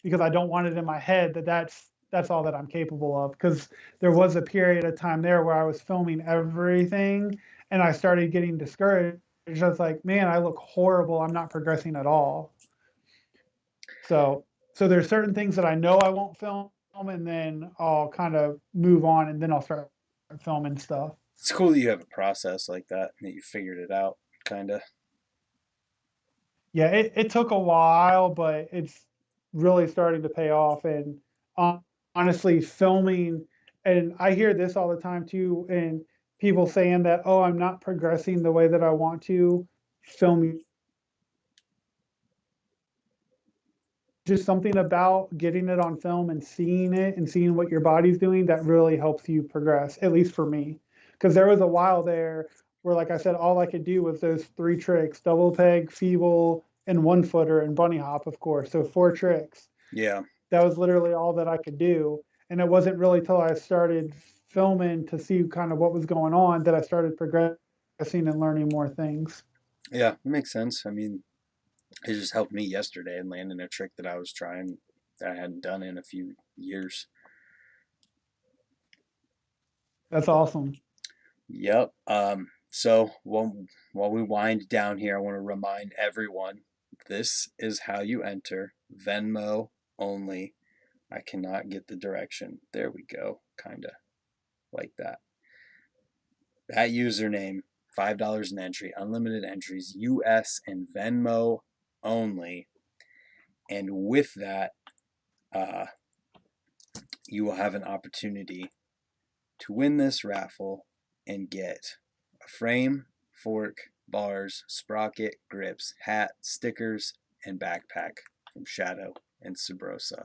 because I don't want it in my head that that's all that I'm capable of. Because there was a period of time there where I was filming everything and I started getting discouraged. I was like, man, I look horrible. I'm not progressing at all. So so there's certain things that I know I won't film and then I'll kind of move on and then I'll start filming stuff. It's cool that you have a process like that and that you figured it out, kind of. Yeah, it took a while, but it's really starting to pay off. And honestly, filming, and I hear this all the time too, and people saying that, oh, I'm not progressing the way that I want to. Filming, just something about getting it on film and seeing what your body's doing that really helps you progress, at least for me. Because there was a while there where, like I said, all I could do was those three tricks: double peg, feeble, and one footer, and bunny hop, of course. So four tricks. Yeah. That was literally all that I could do. And it wasn't really till I started filming to see kind of what was going on that I started progressing and learning more things. Yeah, it makes sense. I mean, it just helped me yesterday in landing a trick that I was trying that I hadn't done in a few years. That's awesome. Yep. So while we wind down here, I want to remind everyone this is how you enter Venmo only. I cannot get the direction. There we go. Kind of like that. That username, $5 an entry, unlimited entries, US and Venmo only. And with that, uh, you will have an opportunity to win this raffle and get a frame, fork, bars, sprocket, grips, hat, stickers, and backpack from Shadow and Subrosa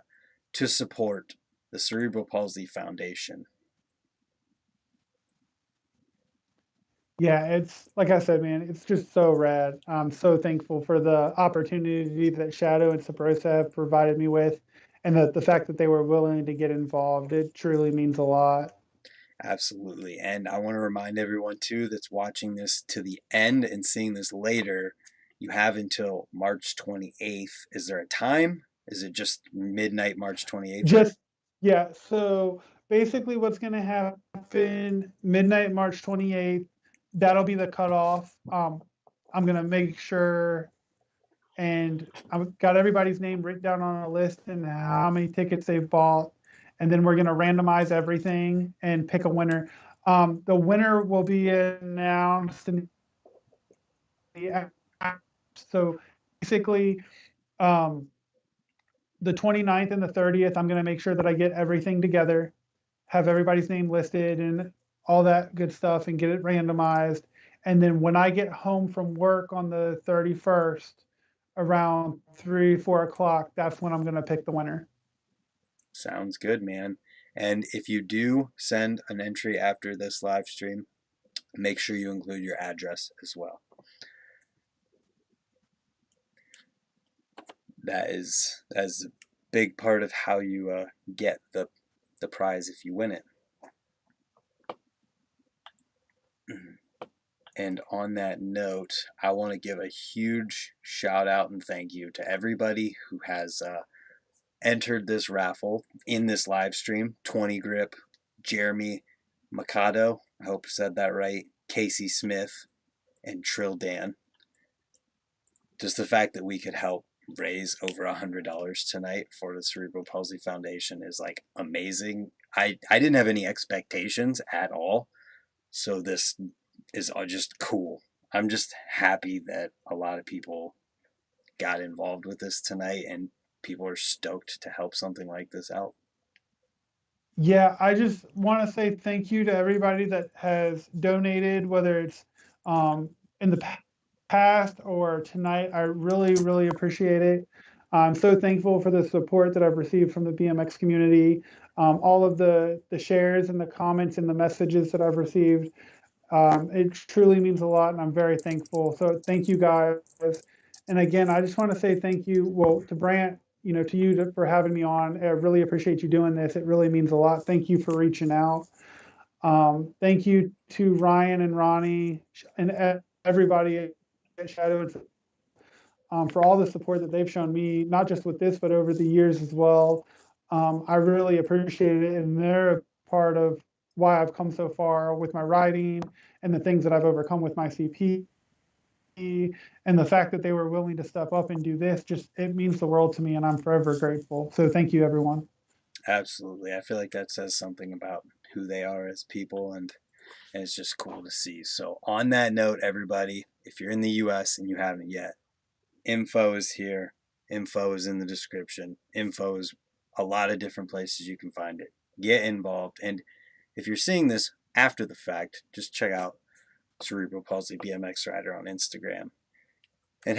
to support the Cerebral Palsy Foundation. Yeah, it's like I said, man, it's just so rad. I'm so thankful for the opportunity that Shadow and Subrosa have provided me with, and the fact that they were willing to get involved. It truly means a lot. Absolutely. And I want to remind everyone, too, that's watching this to the end and seeing this later, you have until March 28th. Is there a time? Is it just midnight March 28th? Just, yeah. So basically, what's going to happen midnight, March 28th, that'll be the cutoff. I'm going to make sure, and I've got everybody's name written down on a list and how many tickets they've bought. And then we're going to randomize everything and pick a winner. The winner will be announced in the app. So basically, um, the 29th and the 30th, I'm going to make sure that I get everything together, have everybody's name listed and all that good stuff and get it randomized. And then when I get home from work on the 31st, around 3, 4 o'clock, that's when I'm going to pick the winner. Sounds good, man. And if you do send an entry after this live stream, make sure you include your address as well. That is a big part of how you get the prize if you win it. And on that note, I want to give a huge shout out and thank you to everybody who has entered this raffle in this live stream. 20 Grip, Jeremy Mikado, I hope I said that right, Casey Smith, and Trill Dan. Just the fact that we could help raise over $100 tonight for the Cerebral Palsy Foundation is like amazing. I didn't have any expectations at all, so this is just cool. I'm just happy that a lot of people got involved with this tonight and people are stoked to help something like this out. Yeah, I just want to say thank you to everybody that has donated, whether it's in the past or tonight. I really, really appreciate it. I'm so thankful for the support that I've received from the BMX community, all of the shares and the comments and the messages that I've received. It truly means a lot, and I'm very thankful. So thank you guys. And again, I just want to say thank you, well, to Brant, to you for having me on. I really appreciate you doing this. It really means a lot. Thank you for reaching out. Thank you to Ryan and Ronnie and everybody at Shadow for all the support that they've shown me, not just with this, but over the years as well. I really appreciate it, and they're a part of why I've come so far with my writing and the things that I've overcome with my CP. And the fact that they were willing to step up and do this, just it means the world to me, and I'm forever grateful. So thank you, everyone. Absolutely. I feel like that says something about who they are as people, and it's just cool to see. So on that note, everybody, if you're in the US and you haven't yet, info is here. Info is in the description. Info is a lot of different places you can find it. Get involved. And if you're seeing this after the fact, just check out Cerebral Palsy BMX Rider on Instagram.